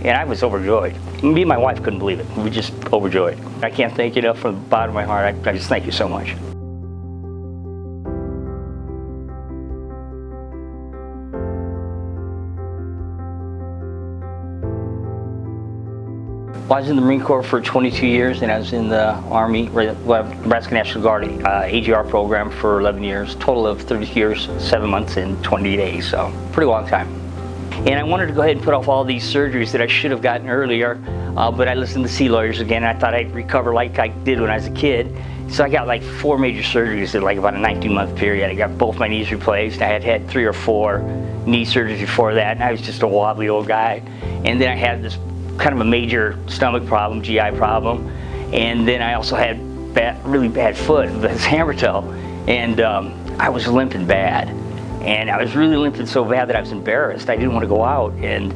and I was overjoyed. Me and my wife couldn't believe it. We were just overjoyed. I can't thank you enough from the bottom of my heart. I just thank you so much. Well, I was in the Marine Corps for 22 years, and I was in the Army, Nebraska National Guard AGR program for 11 years, total of 30 years, 7 months, and 20 days, so pretty long time. And I wanted to go ahead and put off all these surgeries that I should have gotten earlier, but I listened to sea lawyers again, and I thought I'd recover like I did when I was a kid. So I got like 4 major surgeries in like about a 19-month period. I got both my knees replaced. I had had 3 or 4 knee surgeries before that, and I was just a wobbly old guy. And then I had this kind of a major stomach problem, GI problem, and then I also had really bad foot, this hammer toe, and I was limping bad, and I was really limping so bad that I was embarrassed. I didn't want to go out, and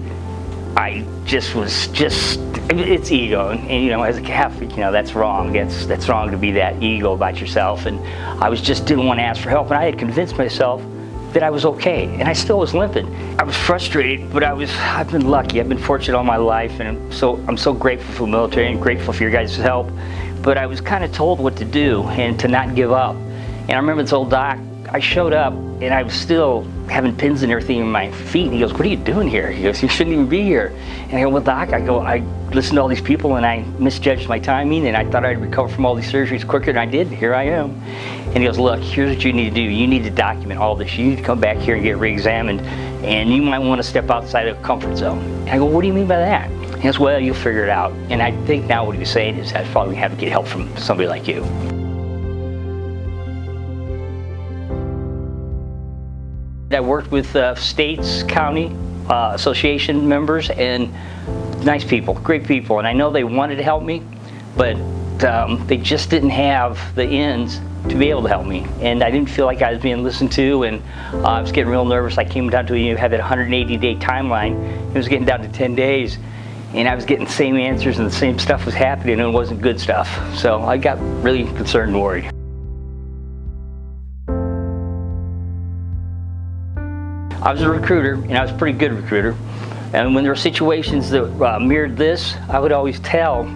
I just was it's ego, and you know, as a Catholic, you know, that's wrong. That's wrong to be that ego about yourself, and I didn't want to ask for help, and I had convinced myself that I was okay, and I still was limping. I was frustrated, but I've been lucky. I've been fortunate all my life, and I'm so grateful for the military and grateful for your guys' help. But I was kind of told what to do and to not give up. And I remember this old doc, I showed up, and I was still having pins and everything in my feet. And he goes, "What are you doing here?" He goes, "You shouldn't even be here." And I go, "Well, doc," I listened to all these people, and I misjudged my timing, and I thought I'd recover from all these surgeries quicker than I did. Here I am. And he goes, "Look, here's what you need to do. You need to document all this. You need to come back here and get re-examined, and you might want to step outside of the comfort zone." And I go, "What do you mean by that?" He goes, "Well, you'll figure it out." And I think now what he was saying is I probably have to get help from somebody like you. I worked with states, county, association members, and nice people, great people. And I know they wanted to help me, but they just didn't have the ends to be able to help me. And I didn't feel like I was being listened to, and I was getting real nervous. I came down to, you have that 180-day timeline. It was getting down to 10 days. And I was getting the same answers, and the same stuff was happening, and it wasn't good stuff. So I got really concerned and worried. I was a recruiter, and I was a pretty good recruiter. And when there were situations that mirrored this, I would always tell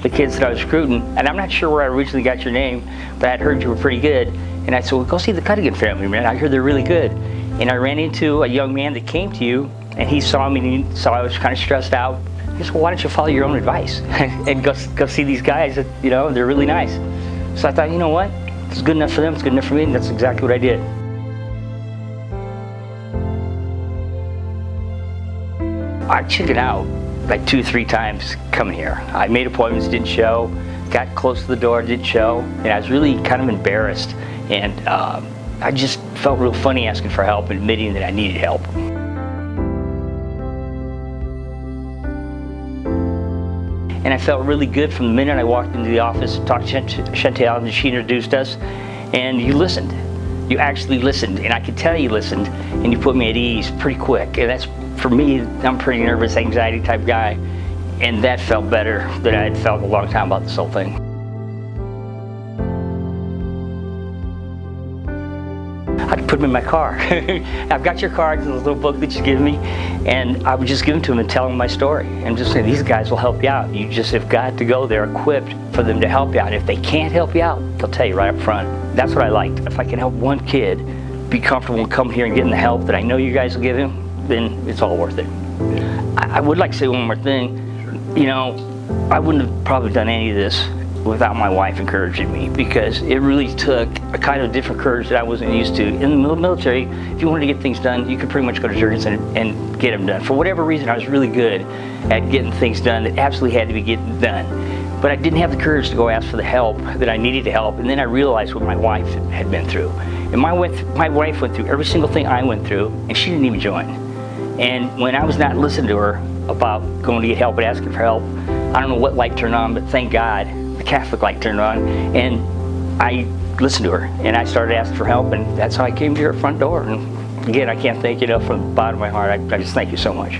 the kids that I was recruiting, and I'm not sure where I originally got your name, but I'd heard you were pretty good. And I said, "Well, go see the Cuddigan family, man. I heard they're really good." And I ran into a young man that came to you, and he saw me, and he saw I was kind of stressed out. He said, "Well, why don't you follow your own advice and go see these guys that, you know, they're really nice." So I thought, you know what? It's good enough for them, it's good enough for me, and that's exactly what I did. I chickened out like 2 or 3 times coming here. I made appointments, didn't show, got close to the door, didn't show, and I was really kind of embarrassed. And I just felt real funny asking for help and admitting that I needed help. And I felt really good from the minute I walked into the office, talked to Chantel, and she introduced us, and you listened. You actually listened, and I could tell you listened, and you put me at ease pretty quick. And that's, for me, I'm a pretty nervous, anxiety type guy, and that felt better than I had felt a long time about this whole thing. I'd put them in my car. I've got your cards and the little book that you give me, and I would just give them to them and tell them my story. And just say, these guys will help you out. You just have got to go there equipped for them to help you out. If they can't help you out, they'll tell you right up front. That's what I liked. If I can help one kid be comfortable and come here and getting the help that I know you guys will give him, then it's all worth it. I would like to say one more thing. You know, I wouldn't have probably done any of this without my wife encouraging me, because it really took a kind of different courage that I wasn't used to. In the military, if you wanted to get things done, you could pretty much go to Jergensen and get them done. For whatever reason, I was really good at getting things done that absolutely had to be getting done. But I didn't have the courage to go ask for the help that I needed to help, and then I realized what my wife had been through. And my wife went through every single thing I went through, and she didn't even join. And when I was not listening to her about going to get help and asking for help, I don't know what light turned on, but thank God, the Catholic light turned on, and I listened to her, and I started asking for help, and that's how I came to her front door. And again, I can't thank you enough from the bottom of my heart. I just thank you so much.